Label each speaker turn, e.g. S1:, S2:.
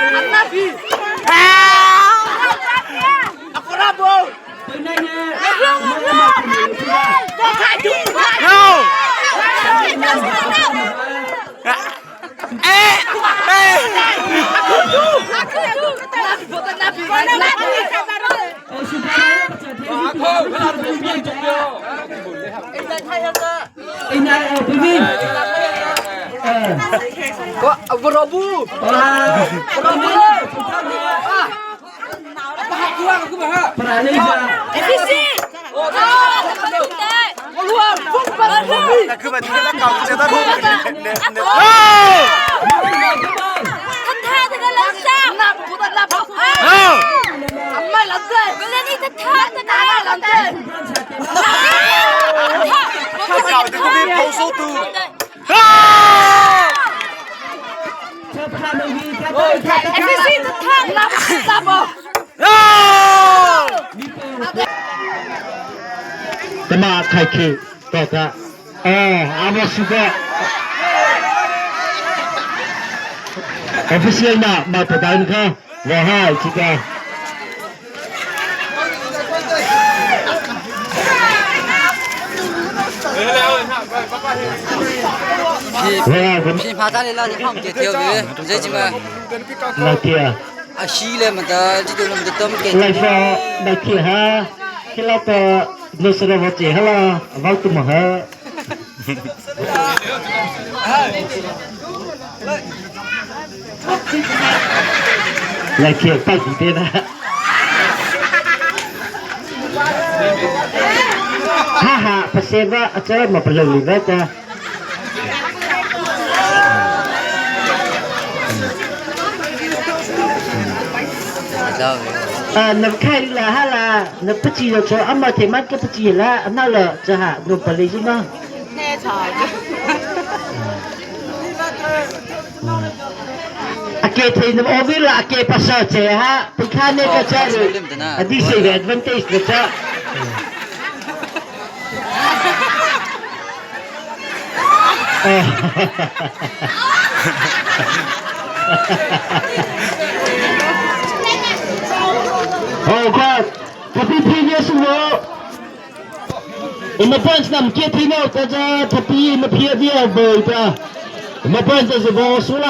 S1: Ako na po! Berabu.
S2: Tema kaki kata, apa suka? Official nak pertanyaan kah? Wahai kita.
S3: Khi phá ra lên là những phòng tiêu về dễ chứ mà
S2: Là kia.
S3: xí lên mà ta chỉ được làm được tâm cái
S2: Lại cho đại kia ha. Khi lao tờ nó sẽ là vật gì ha là vào tụi mà ha. Lại kia tay gì thế đó. Ha ha, pasal ba acara mà perlu lihat ta. Nằm khai là ha là nằm bắt chỉ cho âm mà thì mắt cái bắt chỉ là nó là cho hạ nộp vào lấy chứ nó.
S4: Nghe trời.
S2: Ake thì nằm ở bên là ake pasal chế ha, thì khai này cái cha rồi, đi xây về advantage cái cha. Oh God, tapi punya semua. Imapan nam kita tahu saja tapi imapiya dia berita. Imapan saja bawa sulai.